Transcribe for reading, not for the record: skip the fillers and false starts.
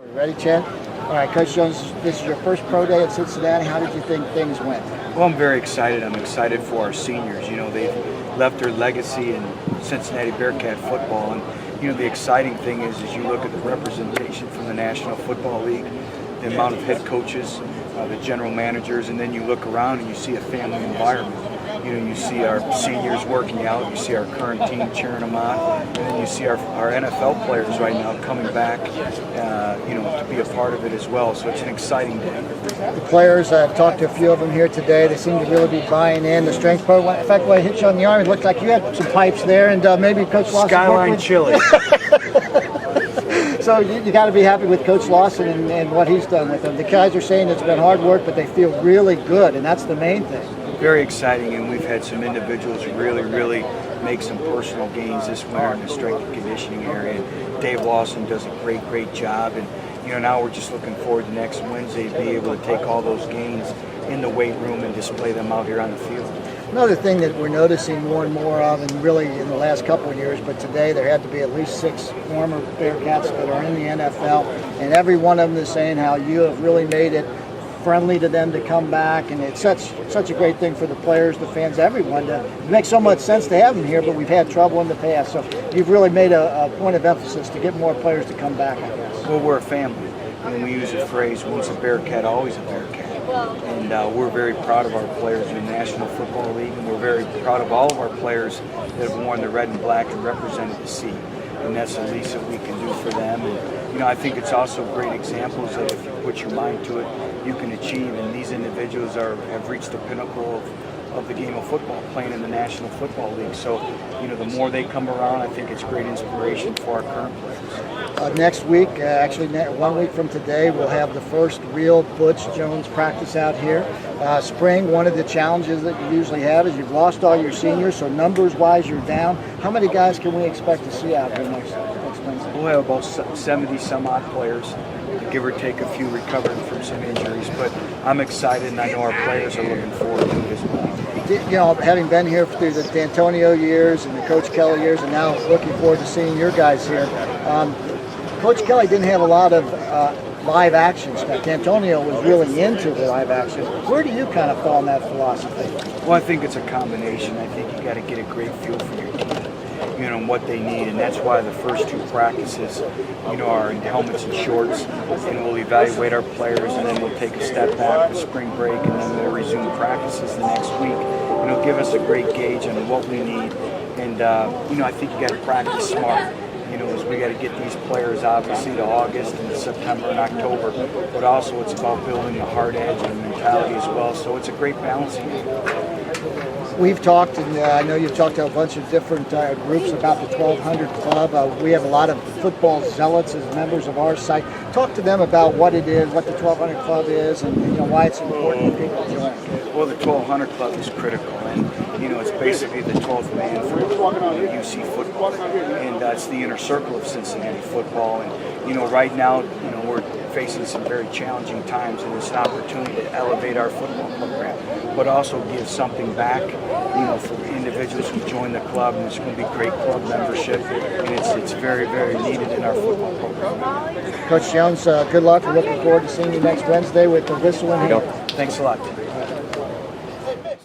Ready, Chad? All right, Coach Jones, this is your first pro day at Cincinnati. How did you think things went? Well, I'm very excited. I'm excited for our seniors. You know, they've left their legacy in Cincinnati Bearcat football. And, you know, the exciting thing is you look at the representation from the National Football League, the amount of head coaches, the general managers, and then you look around and you see a family environment. You know, you see our seniors working out, you see our current team cheering them on, and then you see our NFL players right now coming back, you know, to be a part of it as well. So it's an exciting day. The players, I've talked to a few of them here today. They seem to really be buying in. The strength program, in fact, when I hit you on the arm, it looked like you had some pipes there, and maybe Coach Lawson. Skyline chili. So you got to be happy with Coach Lawson and what he's done with them. The guys are saying it's been hard work, but they feel really good, and that's the main thing. Very exciting, and we've had some individuals really make some personal gains this winter in the strength and conditioning area. And Dave Lawson does a great job, and you know, now we're just looking forward to next Wednesday to be able to take all those gains in the weight room and display them out here on the field. Another thing that we're noticing more and more of, and really in the last couple of years, but today there had to be at least 6 former Bearcats that are in the NFL, and every one of them is saying how you have really made it friendly to them to come back, and it's such a great thing for the players, the fans, everyone. It makes so much sense to have them here, but we've had trouble in the past. So you've really made a point of emphasis to get more players to come back, I guess. Well, we're a family, and we use the phrase, once a Bearcat, always a Bearcat. And we're very proud of our players in the National Football League, and we're very proud of all of our players that have worn the red and black and represented the C. And that's the least that we can do for them. And, you know, I think it's also great examples that if you put your mind to it, you can achieve. And these individuals have reached the pinnacle of the game of football, playing in the National Football League. So, you know, the more they come around, I think it's great inspiration for our current players. Next week, actually 1 week from today, we'll have the first real Butch Jones practice out here. Spring, one of the challenges that you usually have is you've lost all your seniors, so numbers-wise you're down. How many guys can we expect to see out here next Wednesday? We'll have about 70-some-odd players, give or take a few recovering from some injuries. But I'm excited, and I know our players are looking forward to it as well. You know, having been here through the D'Antonio years and the Coach Kelly years, and now looking forward to seeing your guys here. Coach Kelly didn't have a lot of live action stuff. D'Antonio was really into the live action. Where do you kind of fall in that philosophy? Well, I think it's a combination. I think you got to get a great feel for your team, you know, and what they need, and that's why the first 2 practices, you know, are in helmets and shorts, and we'll evaluate our players, and then we'll take a step back with spring break, and then we'll resume practices the next week. And it'll give us a great gauge on what we need, and you know, I think you got to practice smart. You know, as we got to get these players obviously to August and September and October, but also it's about building the hard edge and mentality as well. So it's a great balancing act. We've talked, and I know you've talked to a bunch of different groups about the 1200 Club. We have a lot of football zealots as members of our site. Talk to them about what it is, what the 1200 Club is, and you know why it's important for people to join. Well, the 1200 Club is critical, and you know, it's basically the 12th man for UC football, and it's the inner circle of Cincinnati football. And you know, right now, you know, we're facing some very challenging times, and it's an opportunity to elevate our football program, but also give something back, you know, for individuals who join the club. And it's going to be great club membership, and it's very needed in our football program. Coach Jones, good luck. We're looking forward to seeing you next Wednesday with the whistle in hand. Thanks a lot.